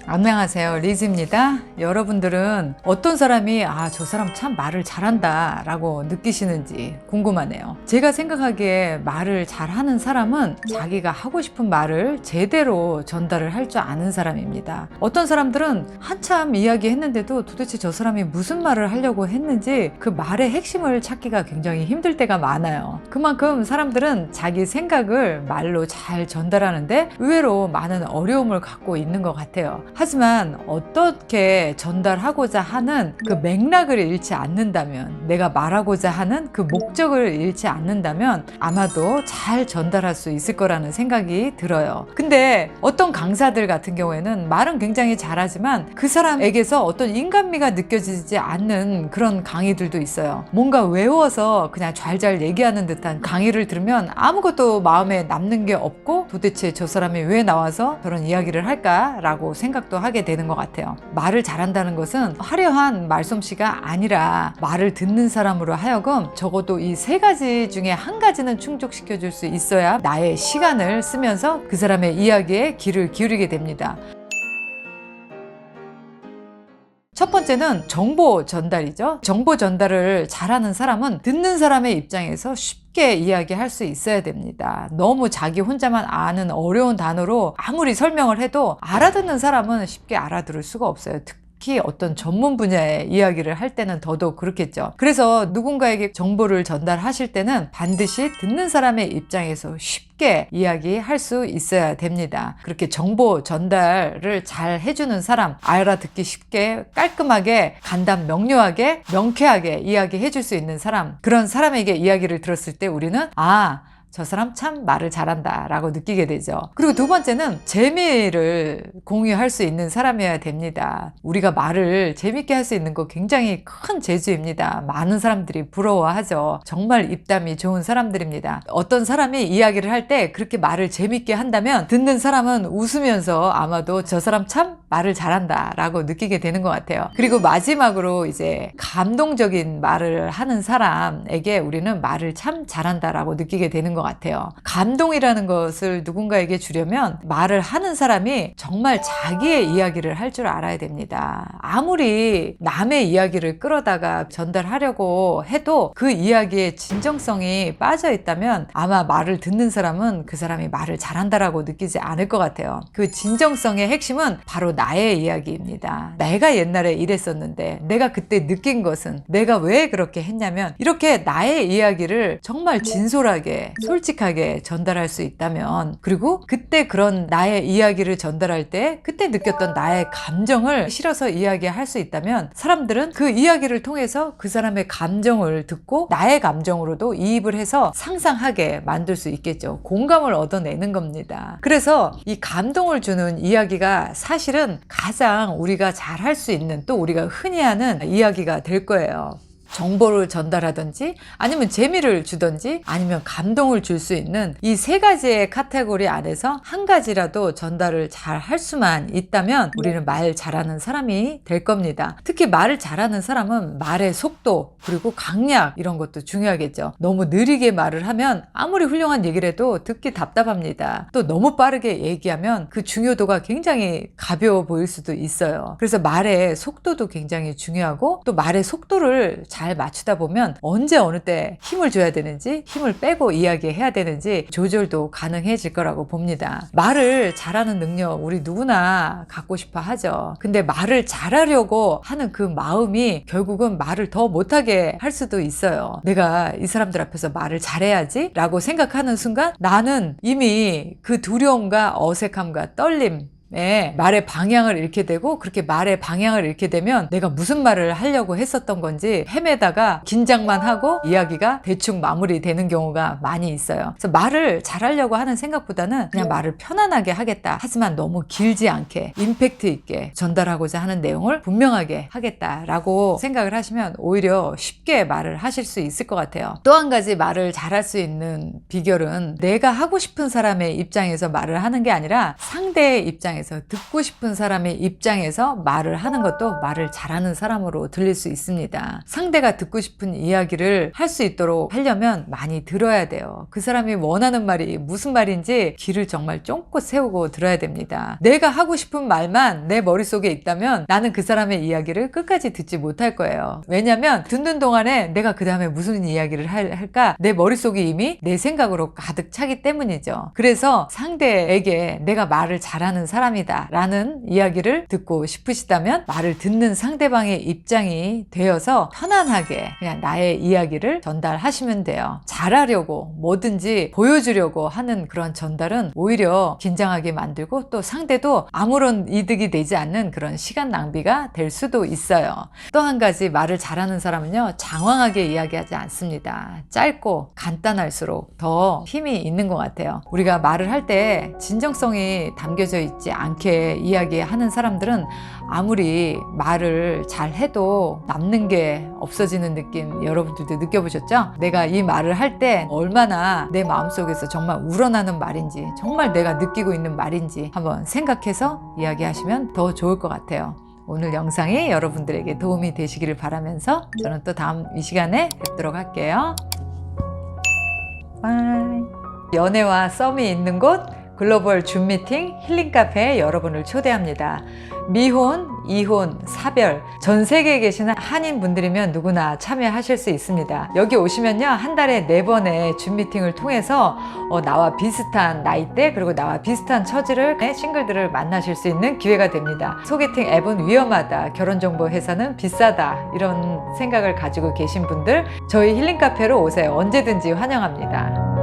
안녕하세요, 리즈입니다. 여러분들은 어떤 사람이 저 사람 참 말을 잘한다 라고 느끼시는지 궁금하네요. 제가 생각하기에 말을 잘하는 사람은 자기가 하고 싶은 말을 제대로 전달을 할 줄 아는 사람입니다. 어떤 사람들은 한참 이야기했는데도 도대체 저 사람이 무슨 말을 하려고 했는지 그 말의 핵심을 찾기가 굉장히 힘들 때가 많아요. 그만큼 사람들은 자기 생각을 말로 잘 전달하는데 의외로 많은 어려움을 갖고 있는 것 같아요. 하지만 어떻게 전달하고자 하는 그 맥락을 잃지 않는다면, 내가 말하고자 하는 그 목적을 잃지 않는다면 아마도 잘 전달할 수 있을 거라는 생각이 들어요. 근데 어떤 강사들 같은 경우에는 말은 굉장히 잘하지만 그 사람에게서 어떤 인간미가 느껴지지 않는 그런 강의들도 있어요. 뭔가 외워서 그냥 잘잘 얘기하는 듯한 강의를 들으면 아무것도 마음에 남는 게 없고 도대체 저 사람이 왜 나와서 저런 이야기를 할까라고 생각도 하게 되는 것 같아요. 말을 잘한다는 것은 화려한 말솜씨가 아니라 말을 듣는 사람으로 하여금 적어도 이 세 가지 중에 한 가지는 충족시켜 줄 수 있어야 나의 시간을 쓰면서 그 사람의 이야기에 귀를 기울이게 됩니다. 첫 번째는 정보 전달이죠. 정보 전달을 잘하는 사람은 듣는 사람의 입장에서 쉽게 이야기할 수 있어야 됩니다. 너무 자기 혼자만 아는 어려운 단어로 아무리 설명을 해도 알아듣는 사람은 쉽게 알아들을 수가 없어요. 특히 어떤 전문 분야의 이야기를 할 때는 더더욱 그렇겠죠. 그래서 누군가에게 정보를 전달하실 때는 반드시 듣는 사람의 입장에서 쉽게 이야기할 수 있어야 됩니다. 그렇게 정보 전달을 잘 해주는 사람, 알아듣기 쉽게 깔끔하게 간단 명료하게 명쾌하게 이야기해 줄 수 있는 사람, 그런 사람에게 이야기를 들었을 때 우리는 저 사람 참 말을 잘한다 라고 느끼게 되죠. 그리고 두 번째는 재미를 공유할 수 있는 사람이어야 됩니다. 우리가 말을 재밌게 할 수 있는 거 굉장히 큰 재주입니다. 많은 사람들이 부러워하죠. 정말 입담이 좋은 사람들입니다. 어떤 사람이 이야기를 할 때 그렇게 말을 재밌게 한다면 듣는 사람은 웃으면서 아마도 저 사람 참 말을 잘한다 라고 느끼게 되는 것 같아요. 그리고 마지막으로 이제 감동적인 말을 하는 사람에게 우리는 말을 참 잘한다 라고 느끼게 되는 것 같아요. 감동이라는 것을 누군가에게 주려면 말을 하는 사람이 정말 자기의 이야기를 할 줄 알아야 됩니다. 아무리 남의 이야기를 끌어다가 전달하려고 해도 그 이야기에 진정성이 빠져 있다면 아마 말을 듣는 사람은 그 사람이 말을 잘한다라고 느끼지 않을 것 같아요. 그 진정성의 핵심은 바로 나의 이야기입니다. 내가 옛날에 이랬었는데 내가 그때 느낀 것은, 내가 왜 그렇게 했냐면, 이렇게 나의 이야기를 정말 진솔하게 솔직하게 전달할 수 있다면, 그리고 그때 그런 나의 이야기를 전달할 때 그때 느꼈던 나의 감정을 실어서 이야기할 수 있다면 사람들은 그 이야기를 통해서 그 사람의 감정을 듣고 나의 감정으로도 이입을 해서 상상하게 만들 수 있겠죠. 공감을 얻어내는 겁니다. 그래서 이 감동을 주는 이야기가 사실은 가장 우리가 잘 할 수 있는, 또 우리가 흔히 하는 이야기가 될 거예요. 정보를 전달하든지 아니면 재미를 주든지 아니면 감동을 줄 수 있는 이 세 가지의 카테고리 안에서 한 가지라도 전달을 잘 할 수만 있다면 우리는 말 잘하는 사람이 될 겁니다. 특히 말을 잘하는 사람은 말의 속도 그리고 강약 이런 것도 중요하겠죠. 너무 느리게 말을 하면 아무리 훌륭한 얘기를 해도 듣기 답답합니다. 또 너무 빠르게 얘기하면 그 중요도가 굉장히 가벼워 보일 수도 있어요. 그래서 말의 속도도 굉장히 중요하고, 또 말의 속도를 잘 맞추다 보면 언제 어느 때 힘을 줘야 되는지, 힘을 빼고 이야기해야 되는지 조절도 가능해질 거라고 봅니다. 말을 잘하는 능력 우리 누구나 갖고 싶어 하죠. 근데 말을 잘하려고 하는 그 마음이 결국은 말을 더 못하게 할 수도 있어요. 내가 이 사람들 앞에서 말을 잘해야지 라고 생각하는 순간 나는 이미 그 두려움과 어색함과 떨림, 말의 방향을 잃게 되고, 그렇게 말의 방향을 잃게 되면 내가 무슨 말을 하려고 했었던 건지 헤매다가 긴장만 하고 이야기가 대충 마무리되는 경우가 많이 있어요. 그래서 말을 잘하려고 하는 생각보다는 그냥 말을 편안하게 하겠다, 하지만 너무 길지 않게 임팩트 있게 전달하고자 하는 내용을 분명하게 하겠다라고 생각을 하시면 오히려 쉽게 말을 하실 수 있을 것 같아요. 또 한 가지 말을 잘할 수 있는 비결은 내가 하고 싶은 사람의 입장에서 말을 하는 게 아니라 상대의 입장에서 입장에서, 듣고 싶은 사람의 입장에서 말을 하는 것도 말을 잘하는 사람으로 들릴 수 있습니다. 상대가 듣고 싶은 이야기를 할 수 있도록 하려면 많이 들어야 돼요. 그 사람이 원하는 말이 무슨 말인지 귀를 정말 쫑긋 세우고 들어야 됩니다. 내가 하고 싶은 말만 내 머릿속에 있다면 나는 그 사람의 이야기를 끝까지 듣지 못할 거예요. 왜냐면 듣는 동안에 내가 그 다음에 무슨 이야기를 할까 내 머릿속이 이미 내 생각으로 가득 차기 때문이죠. 그래서 상대에게 내가 말을 잘하는 사람이다 라는 이야기를 듣고 싶으시다면 말을 듣는 상대방의 입장이 되어서 편안하게 그냥 나의 이야기를 전달하시면 돼요. 잘하려고 뭐든지 보여주려고 하는 그런 전달은 오히려 긴장하게 만들고 또 상대도 아무런 이득이 되지 않는 그런 시간 낭비가 될 수도 있어요. 또 한 가지 말을 잘하는 사람은요, 장황하게 이야기하지 않습니다. 짧고 간단할수록 더 힘이 있는 것 같아요. 우리가 말을 할 때 진정성이 담겨져 있지 않게 이야기하는 사람들은 아무리 말을 잘 해도 남는 게 없어지는 느낌 여러분들도 느껴보셨죠? 내가 이 말을 할 때 얼마나 내 마음속에서 정말 우러나는 말인지, 정말 내가 느끼고 있는 말인지 한번 생각해서 이야기하시면 더 좋을 것 같아요. 오늘 영상이 여러분들에게 도움이 되시기를 바라면서 저는 또 다음 이 시간에 뵙도록 할게요. 바이. 연애와 썸이 있는 곳 글로벌 줌 미팅 힐링 카페에 여러분을 초대합니다. 미혼, 이혼, 사별 전 세계에 계시는 한인 분들이면 누구나 참여하실 수 있습니다. 여기 오시면요, 한 달에 4번의 줌 미팅을 통해서 나와 비슷한 나이대 그리고 나와 비슷한 처지를 싱글들을 만나실 수 있는 기회가 됩니다. 소개팅 앱은 위험하다, 결혼정보 회사는 비싸다 이런 생각을 가지고 계신 분들 저희 힐링 카페로 오세요. 언제든지 환영합니다.